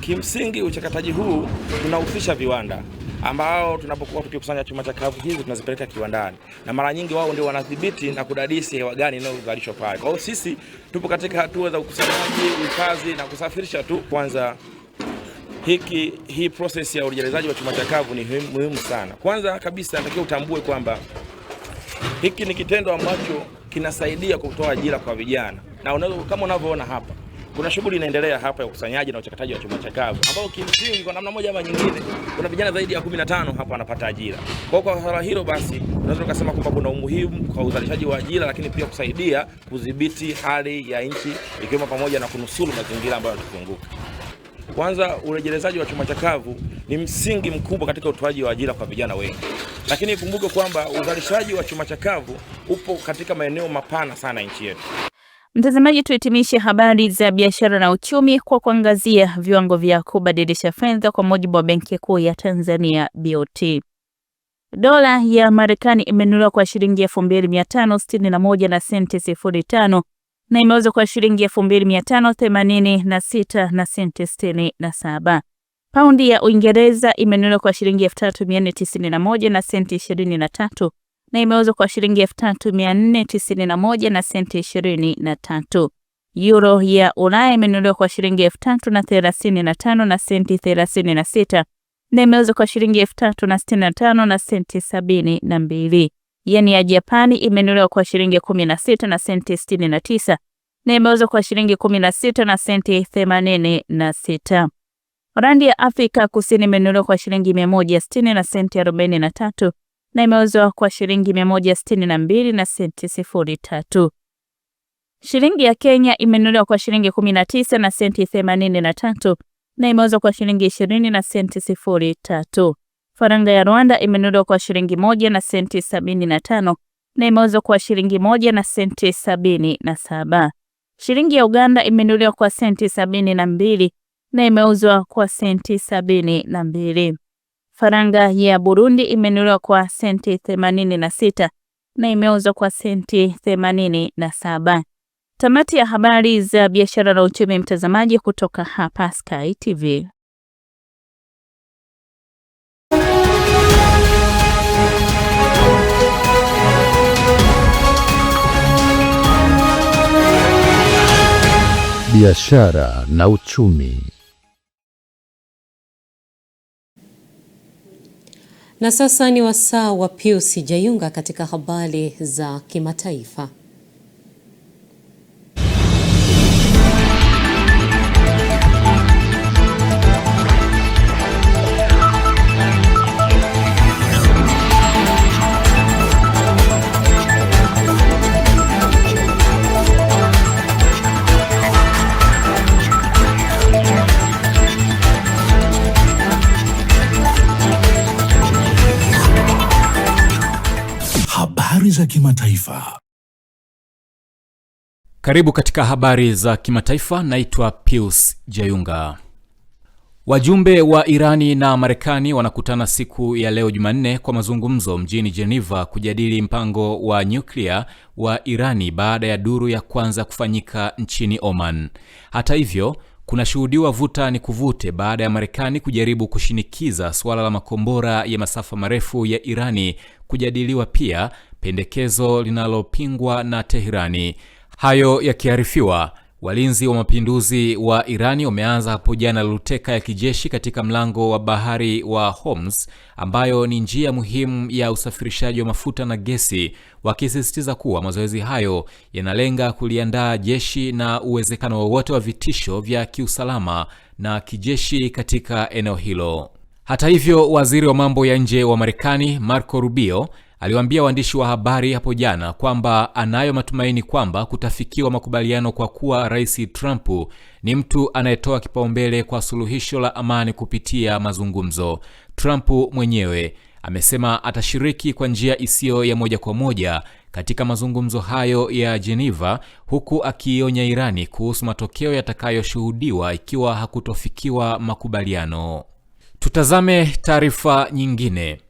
Kimsingi uchakataji huu tunahusisha viwanda ambao tunapokuwa tukikusanya chuma chakavu hizi tunazipeleka kiwandani, na mara nyingi wao ndio wanadhibiti na kudadisi hewa gani inayozalishwa pale. Kwa hiyo sisi tupo katika hatua za ukusanyaji, uhifadhi na kusafirisha tu. Kwanza hii process ya urejelezaji wa chuma chakavu ni muhimu sana. Kwanza kabisa natakiwa utambue kwamba hiki ni kitendo ambacho kinasaidia kutoa ajira kwa vijana, na kama unavyoona hapa kuna shughuli inaendelea hapa ya ukusanyaji na uchakataji wa chuma chakavu ambao kimsingi kwa namna moja ama nyingine kuna vijana zaidi ya 15 hapa wanapata ajira. Kwa swala hilo basi unaweza kusema kwamba kuna umuhimu kwa uzalishaji wa ajira, lakini pia kusaidia kudhibiti hali ya nchi ikiwemo pamoja na kunusuru mazingira ambayo yanatuzunguka. Kwanza urejelezaji wa chuma chakavu ni msingi mkubwa katika utoaji wa ajira kwa vijana wengi. Lakini kumbuke kwamba uzalishaji wa chuma chakavu upo katika maeneo mapana sana nchi yetu. Mtazamaji, tuhitimishe habari za biashara na uchumi kwa kuangazia viwango vya kubadilisha fedha kwa mujibu wa Benki Kuu ya Tanzania BOT. Dola ya Marekani imenunuliwa kwa shilingi 2561 na senti 05 na imeuzwa kwa shilingi 2586 na senti 67. Paundi ya Uingereza imenunuliwa kwa shilingi 3491 na senti 23 na imeuzwa kwa shilingi 3491 na senti 23. Euro ya Ulaya imenunuliwa kwa shilingi 3035 na senti 36 na imeuzwa kwa shilingi 3065 na senti 72. Yeni ya Japani imenunuliwa kwa shilingi 16 na senti 69 na imeuzwa kwa shilingi 16 na senti 86. Randi ya Afrika Kusini imenunuliwa kwa shilingi 160 na senti 43 na imeuzwa kwa shilingi 162 na senti 03. Shilingi ya Kenya imenunuliwa kwa shilingi 19 na senti 83 na imeuzwa kwa shilingi 20 na senti 03. Faranga ya Rwanda imenunuliwa kwa shilingi 1 na senti 75 na imeuzwa kwa shilingi 1 na senti 77. Shilingi ya Uganda imenunuliwa kwa senti 72 na imeuzwa kwa senti 72. Faranga ya Burundi imenunuliwa kwa senti 86 na imeuzwa kwa senti 87. Tamati ya habari za biashara na uchumi, mtazamaji, kutoka hapa Sky TV. Biashara na uchumi. Na sasa ni wasaa wa Pius Jayunga katika habari za kimataifa. Habari za kimataifa. Karibu katika habari za kimataifa, naitwa Pius Jayunga. Wajumbe wa Irani na Marekani wanakutana siku ya leo Jumanne kwa mazungumzo mjini Geneva kujadili mpango wa nyuklia wa Irani baada ya duru ya kwanza kufanyika nchini Oman. Hata hivyo, kuna shuhudiwa vuta ni kuvute baada ya Marekani kujaribu kushinikiza suala la makombora ya masafa marefu ya Irani kujadiliwa pia, pendekezo linalopingwa na Teherani. Hayo yakiarifiwa, walinzi wa mapinduzi wa Irani wameanza hapo jana luteka ya kijeshi katika mlango wa bahari wa Hormuz, ambayo ni njia muhimu ya usafirishaji wa mafuta na gesi, wakisisitiza kuwa mazoezi hayo yanalenga kuliandaa jeshi na uwezekano wowote wa vitisho vya kiusalama na kijeshi katika eneo hilo. Hata hivyo, waziri wa mambo ya nje wa Marekani Marco Rubio aliwaambia waandishi wa habari hapo jana kwamba anayo matumaini kwamba kutafikiwa makubaliano kwa kuwa Rais Trump ni mtu anayetoa kipaumbele kwa suluhisho la amani kupitia mazungumzo. Trump mwenyewe amesema atashiriki kwa njia isiyo ya moja kwa moja katika mazungumzo hayo ya Geneva, huku akionya Irani kuhusu matokeo yatakayoshuhudiwa ikiwa hakutofikiwa makubaliano. Tutazame taarifa nyingine.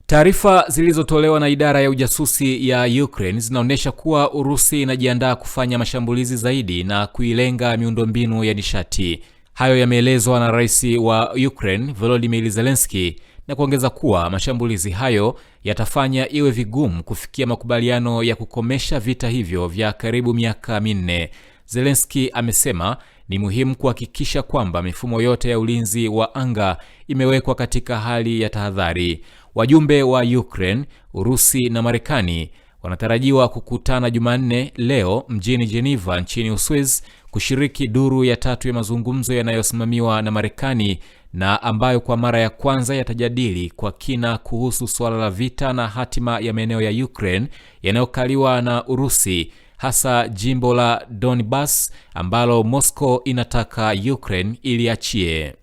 Taarifa zilizotolewa na idara ya ujasusi ya Ukraine zinaonyesha kuwa Urusi inajiandaa kufanya mashambulizi zaidi na kuilenga miundombinu ya nishati. Hayo yameelezwa na Rais wa Ukraine Volodymyr Zelensky na kuongeza kuwa mashambulizi hayo yatafanya iwe vigumu kufikia makubaliano ya kukomesha vita hivyo vya karibu miaka 4. Zelensky amesema ni muhimu kuhakikisha kwamba mifumo yote ya ulinzi wa anga imewekwa katika hali ya tahadhari. Wajumbe wa Ukraine, Urusi na Marekani wanatarajiwa kukutana Jumanne leo mjini Geneva nchini Uswizi kushiriki duru ya 3 ya mazungumzo yanayosimamiwa na Marekani na ambayo kwa mara ya kwanza yatajadili kwa kina kuhusu suala la vita na hatima ya maeneo ya Ukraine yanayokaliwa na Urusi, hasa jimbo la Donbas ambalo Moscow inataka Ukraine iliachie.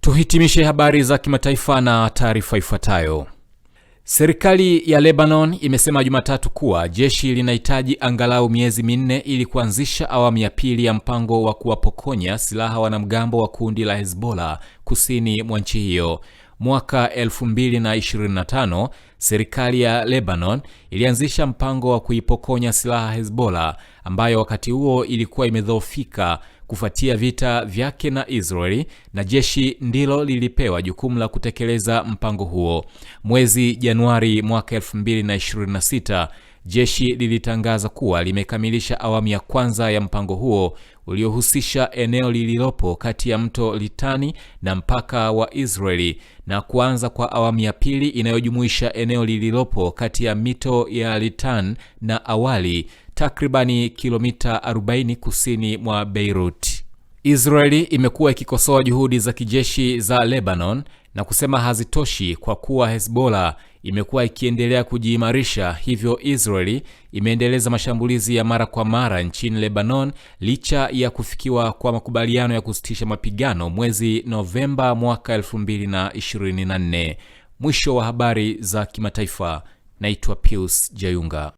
Tuhitimishe habari za kimataifa na taarifa ifuatayo. Serikali ya Lebanon imesema Jumatatu kuwa jeshi linahitaji angalau miezi 4 ili kuanzisha awamu ya pili ya mpango wa kuwapokonya silaha wanamgambo wa kundi la Hezbollah kusini mwa nchi hiyo. Mwaka 2025, serikali ya Lebanon ilianzisha mpango wa kuipokonya silaha Hezbollah ambayo wakati huo ilikuwa imedhoofika kufuatia vita vyake na Israeli, na jeshi ndilo lilipewa jukumu la kutekeleza mpango huo. Mwezi Januari mwaka 2026, jeshi lilitangaza kuwa limekamilisha awamu ya kwanza ya mpango huo uliohusisha eneo lililopo kati ya mto Litani na mpaka wa Israeli, na kuanza kwa awamu ya pili inayojumuisha eneo lililopo kati ya mito ya Litan na Awali, takribani kilomita 40 kusini mwa Beirut. Israeli imekuwa ikikosoa juhudi za kijeshi za Lebanon na kusema hazitoshi kwa kuwa Hezbollah imekuwa ikiendelea kujiimarisha, hivyo Israeli imeendeleza mashambulizi ya mara kwa mara nchini Lebanon licha ya kufikiwa kwa makubaliano ya kusitisha mapigano mwezi Novemba mwaka 2024. Mwisho wa habari za kimataifa. Naitwa Pius Jayunga.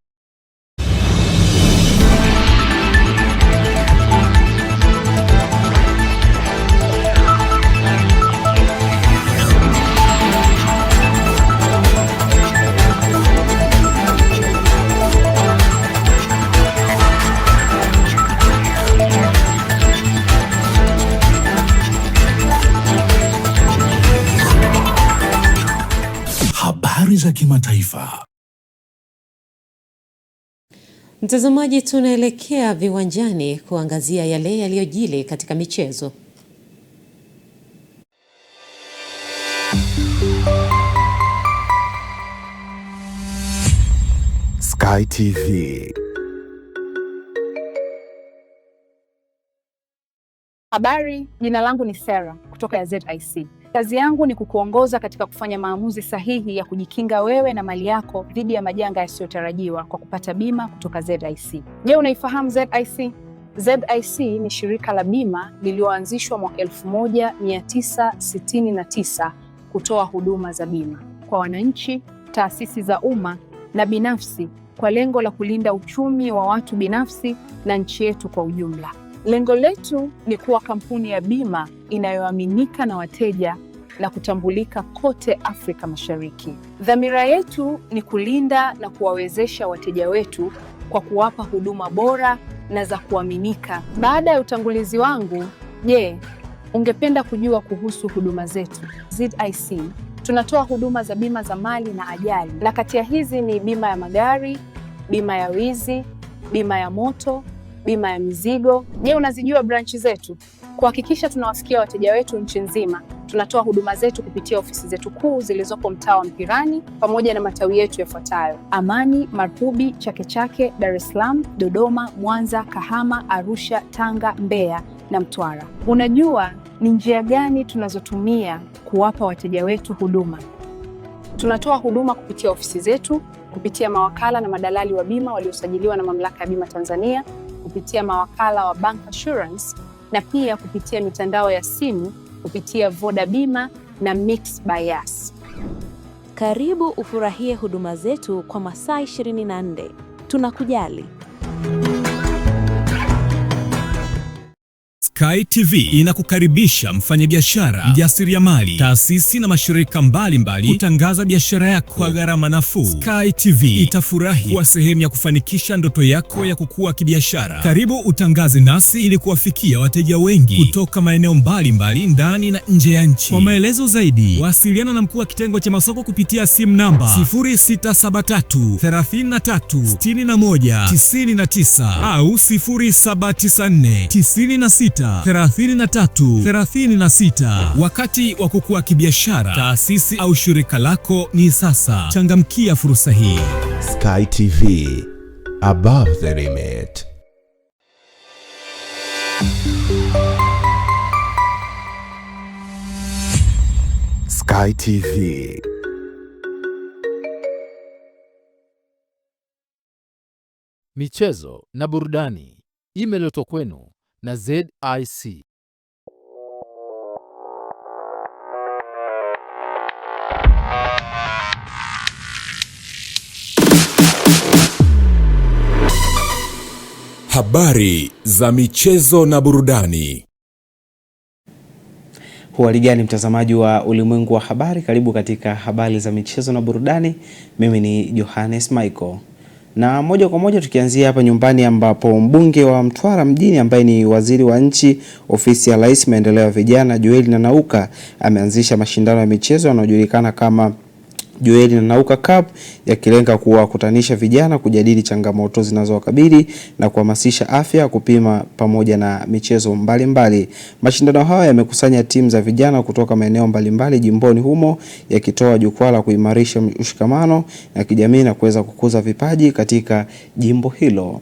Habari za kimataifa. Mtazamaji, tunaelekea viwanjani kuangazia yale yaliyojili katika michezo. Sky TV. Habari, jina langu ni Sarah kutoka ya ZIC. Kazi yangu ni kukuongoza katika kufanya maamuzi sahihi ya kujikinga wewe na mali yako dhidi ya majanga yasiyotarajiwa kwa kupata bima kutoka ZIC. Je, unaifahamu ZIC? ZIC ni shirika la bima lililoanzishwa mwaka 1969 kutoa huduma za bima kwa wananchi, taasisi za umma na binafsi kwa lengo la kulinda uchumi wa watu binafsi na nchi yetu kwa ujumla. Lengo letu ni kuwa kampuni ya bima inayoaminika na wateja na kutambulika kote Afrika Mashariki. Dhamira yetu ni kulinda na kuwawezesha wateja wetu kwa kuwapa huduma bora na za kuaminika. Baada ya utangulizi wangu, je, ungependa kujua kuhusu huduma zetu? ZIC tunatoa huduma za bima za mali na ajali, na kati ya hizi ni bima ya magari, bima ya wizi, bima ya moto, bima ya mizigo. Je, unazijua branchi zetu? Kuhakikisha tunawafikia wateja wetu nchi nzima, tunatoa huduma zetu kupitia ofisi zetu kuu zilizopo mtaa wa Mpirani pamoja na matawi yetu yafuatayo: Amani, Marubi, Chake Chake, Dar es Salaam, Dodoma, Mwanza, Kahama, Arusha, Tanga, Mbeya na Mtwara. Unajua ni njia gani tunazotumia kuwapa wateja wetu huduma? Tunatoa huduma kupitia ofisi zetu, kupitia mawakala na madalali wa bima waliosajiliwa na Mamlaka ya Bima Tanzania, kupitia mawakala wa Bank Assurance na pia kupitia mitandao ya simu kupitia Voda Bima na Mix by Yas. Karibu ufurahie huduma zetu kwa masaa 24. tunakujali. Sky TV inakukaribisha mfanyabiashara, mjasiriamali, taasisi na mashirika mbalimbali kutangaza biashara yako kwa gharama nafuu. Sky TV itafurahi kuwa sehemu ya kufanikisha ndoto yako ya kukua kibiashara. Karibu utangaze nasi ili kuwafikia wateja wengi kutoka maeneo mbalimbali ndani na nje ya nchi. Kwa maelezo zaidi, wasiliana na mkuu wa kitengo cha masoko kupitia simu namba 0673 33 61 99 au 0794 96 3336. Wakati wa kukua kibiashara, taasisi au shirika lako ni sasa. Changamkia fursa hii. Sky TV, above the limit. Sky TV. Michezo na burudani imeletwa kwenu na ZIC. Habari za michezo na burudani. Hali gani mtazamaji wa Ulimwengu wa Habari, karibu katika habari za michezo na burudani. Mimi ni Johannes Michael. Na moja kwa moja tukianzia hapa nyumbani, ambapo mbunge wa Mtwara mjini ambaye ni waziri wa nchi ofisi ya Rais maendeleo ya vijana Joel Nanauka ameanzisha mashindano ya michezo yanayojulikana kama Joel Nanauka Cup, yakilenga kuwakutanisha vijana kujadili changamoto zinazowakabili na kuhamasisha afya, kupima pamoja na michezo mbalimbali. Mashindano hayo yamekusanya timu za vijana kutoka maeneo mbalimbali jimboni humo, yakitoa jukwaa la kuimarisha ushikamano na kijamii na kuweza kukuza vipaji katika jimbo hilo.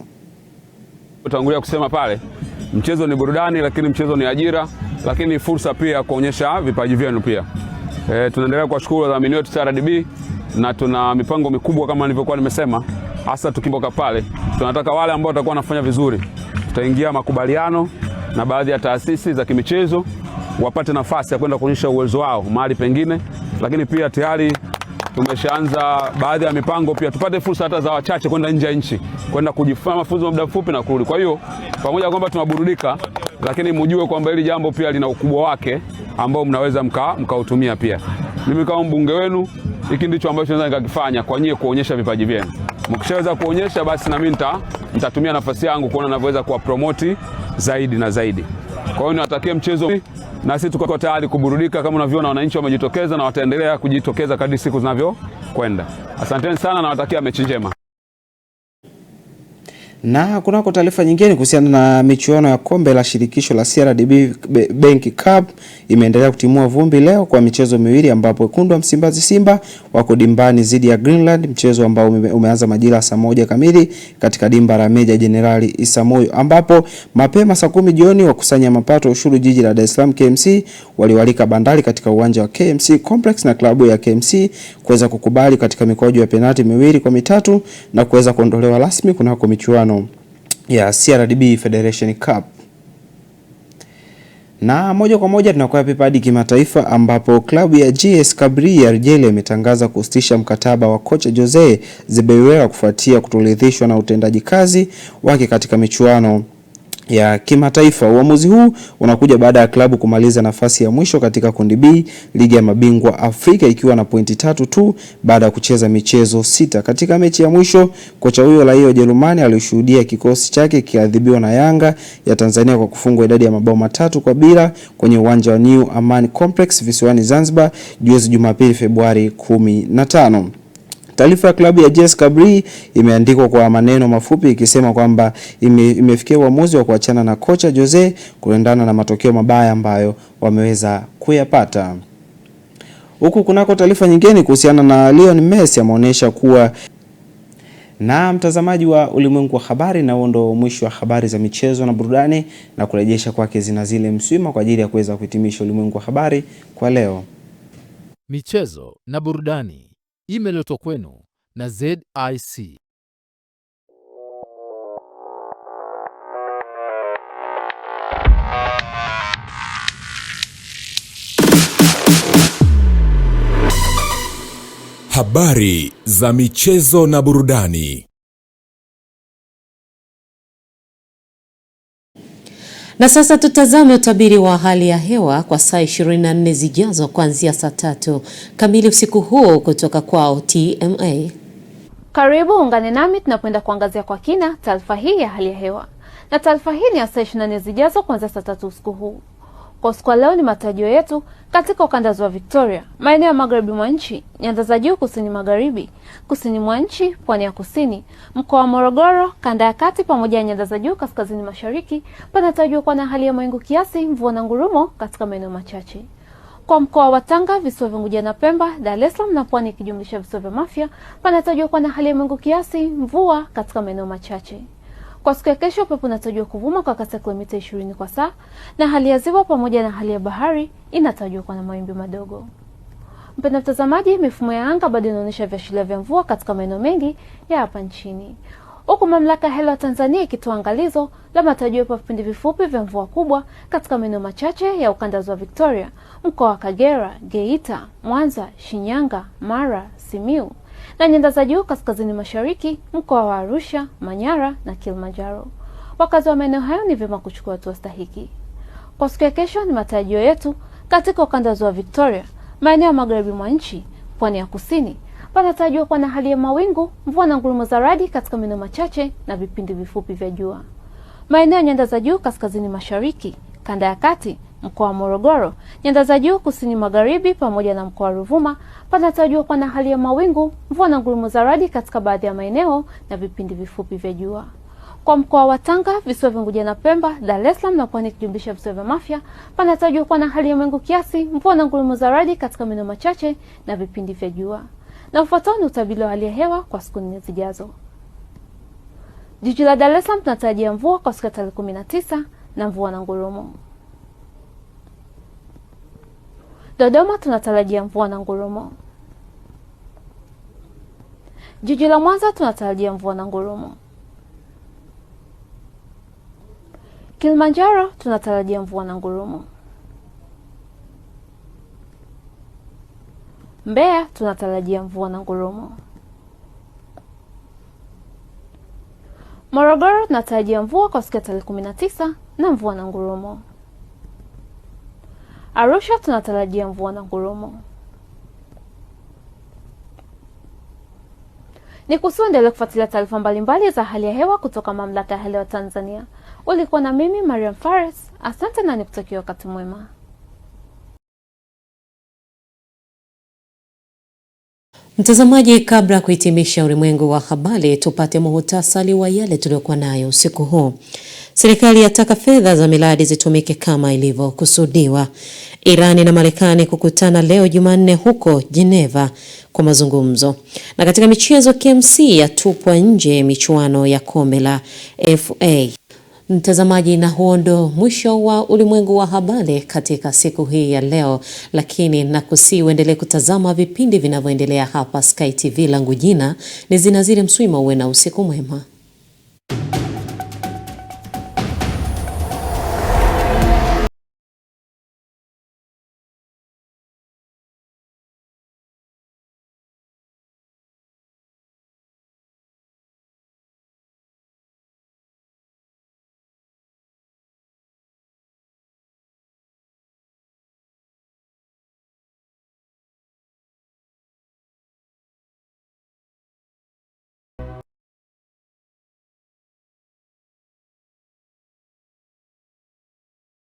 Utangulia kusema pale, mchezo ni burudani, lakini mchezo ni ajira, lakini ni fursa pia kuonyesha vipaji vyenu pia. Tunaendelea kuwashukuru wadhamini wetu CRDB, na tuna mipango mikubwa kama nilivyokuwa nimesema, hasa tukimboka pale. Tunataka wale ambao watakuwa wanafanya vizuri, tutaingia makubaliano na baadhi ya taasisi za kimichezo wapate nafasi ya kwenda kuonyesha uwezo wao mahali pengine, lakini pia tayari tumeshaanza baadhi ya mipango pia tupate fursa hata za wachache kwenda nje ya nchi, kwenda kujifunza mafunzo muda mfupi na kurudi. Kwa hiyo pamoja kwamba tunaburudika, lakini mjue kwamba hili jambo pia lina ukubwa wake ambao mnaweza mkautumia pia. Mimi kama mbunge wenu, hiki ndicho ambacho naweza nikakifanya kwa nyie, kuonyesha vipaji vyenu. Mkishaweza kuonyesha, basi na mimi nitatumia nafasi yangu kuona ninavyoweza kuwapromote zaidi na zaidi. Kwa hiyo niwatakie mchezo, na sisi tuko tayari kuburudika. Kama unavyoona wananchi wamejitokeza na wataendelea kujitokeza kadri siku zinavyokwenda. Asanteni sana na watakia mechi njema. Na kunako taarifa nyingine kuhusiana na michuano ya kombe la shirikisho la CRDB Bank Cup imeendelea kutimua vumbi leo kwa michezo miwili, ambapo wekundu wa Msimbazi Simba wako dimbani dhidi ya Greenland, mchezo ambao umeanza majira saa 1 kamili katika dimba la Meja Jenerali Isamoyo, ambapo mapema saa 10 jioni wakusanya mapato ushuru jiji la Dar es Salaam KMC waliwalika Bandari katika uwanja wa KMC Complex na klabu ya KMC kuweza kukubali katika mikwaju ya penalti 2-3 na kuweza kuondolewa rasmi kunako michuano ya CRDB Federation Cup. Na moja kwa moja tunakuwa hadi kimataifa, ambapo klabu ya GS Kabylie ya Algeria imetangaza kusitisha mkataba wa kocha Jose Zubeyra kufuatia kutoridhishwa na utendaji kazi wake katika michuano ya kimataifa. Uamuzi huu unakuja baada ya klabu kumaliza nafasi ya mwisho katika kundi B ligi ya mabingwa Afrika ikiwa na pointi 3 tu baada ya kucheza michezo 6. Katika mechi ya mwisho, kocha huyo raia wa Jerumani alishuhudia kikosi chake kiadhibiwa na Yanga ya Tanzania kwa kufungwa idadi ya mabao 3-0 kwenye uwanja wa New Amaan Complex visiwani Zanzibar juzi Jumapili Februari 15. Taarifa ya klabu ya GS Kabylie imeandikwa kwa maneno mafupi ikisema kwamba imefikia uamuzi wa kuachana na kocha Jose kuendana na matokeo mabaya ambayo wameweza kuyapata. Huku kunako taarifa nyingine kuhusiana na Lionel Messi ameonyesha kuwa. Na mtazamaji wa Ulimwengu wa Habari, na ndo mwisho wa habari za michezo na burudani, na kurejesha kwake Zinazile Mswima kwa ajili ya kuweza kuhitimisha Ulimwengu wa Habari kwa leo. Michezo na burudani imeletwa kwenu na ZIC. Habari za michezo na burudani. Na sasa tutazame utabiri wa hali ya hewa kwa saa 24 zijazo kuanzia saa 3 kamili usiku huu kutoka kwao TMA. Karibu ungane nami tunapoenda kuangazia kwa kina taarifa hii ya hali ya hewa. Na taarifa hii ni ya saa 24 zijazo kuanzia saa 3 usiku huu. Kwa siku leo ni matarajio yetu katika ukanda wa Victoria, maeneo ya magharibi mwa nchi, nyanda za juu kusini magharibi, kusini mwa nchi, pwani ya kusini, mkoa wa Morogoro, kanda ya kati pamoja na nyanda za juu kaskazini mashariki, panatarajiwa kuwa na hali ya mawingu kiasi, mvua na ngurumo katika maeneo machache. Kwa mkoa wa Tanga, visiwa vya Unguja na Pemba, Dar es Salaam na pwani ikijumlisha visiwa vya Mafia, panatarajiwa kuwa na hali ya mawingu kiasi, mvua katika maeneo machache. Kwa siku ya kesho, upepo unatarajiwa kuvuma kwa kasi ya kilomita 20 kwa saa, na hali ya ziwa pamoja na hali ya bahari inatarajiwa kuwa na mawimbi madogo. Mpendwa mtazamaji, mifumo ya anga bado inaonyesha viashiria vya mvua katika maeneo mengi ya hapa nchini. Huku mamlaka ya hewa Tanzania ikitoa angalizo la matarajio ya vipindi vifupi vya mvua kubwa katika maeneo machache ya ukanda wa Victoria, mkoa wa Kagera, Geita, Mwanza, Shinyanga, Mara, Simiu na nyanda za juu kaskazini mashariki, mkoa wa Arusha, Manyara na Kilimanjaro. Wakazi wa maeneo hayo ni vyema kuchukua hatua stahiki. Kwa siku ya kesho ni matarajio yetu katika ukanda wa Victoria, maeneo ya magharibi mwa nchi, pwani ya kusini, panatarajiwa kuwa na hali ya mawingu, mvua na ngurumo za radi katika maeneo machache na vipindi vifupi vya jua. Maeneo ya nyanda za juu kaskazini mashariki, kanda ya kati, mkoa wa Morogoro, nyanda za juu kusini magharibi pamoja na mkoa wa Ruvuma, panatarajiwa kuwa na hali ya mawingu, mvua na ngurumo za radi katika baadhi ya maeneo na vipindi vifupi vya jua. Kwa mkoa wa Tanga, visiwa vya Unguja na Pemba, Dar es Salaam na pwani ikijumlisha visiwa vya Mafia, panatarajiwa kuwa na hali ya mawingu kiasi, mvua na ngurumo za radi katika maeneo machache na vipindi vya jua. Na ufuatao ni utabiri wa hali ya hewa kwa siku 4 zijazo. Jiji la Dar es Salaam tunatarajia mvua kwa siku ya tarehe 19 na mvua na ngurumo. Dodoma tunatarajia mvua na ngurumo. Jiji la Mwanza tunatarajia mvua na ngurumo. Kilimanjaro tunatarajia mvua na ngurumo. Mbeya tunatarajia mvua na ngurumo. Morogoro tunatarajia mvua kwa siku ya tarehe 19 na mvua na ngurumo. Arusha tunatarajia mvua na ngurumo. Ni kusiendelee kufuatilia taarifa mbalimbali za hali ya hewa kutoka mamlaka ya hewa Tanzania. Ulikuwa na mimi Mariam Fares. Asante na nikutakia wakati mwema. Mtazamaji, kabla ya kuhitimisha ulimwengu wa habari, tupate muhtasari wa yale tuliyokuwa nayo usiku huu. Serikali yataka fedha za miradi zitumike kama ilivyokusudiwa. Irani na Marekani kukutana leo Jumanne huko Geneva kwa mazungumzo. Na katika michezo, KMC yatupwa nje michuano ya kombe la FA. Mtazamaji, na huo ndo mwisho wa ulimwengu wa habari katika siku hii ya leo, lakini nakusihi uendelee kutazama vipindi vinavyoendelea hapa Sky TV. Langu jina ni Zinazile Mswima. Uwe na usiku mwema.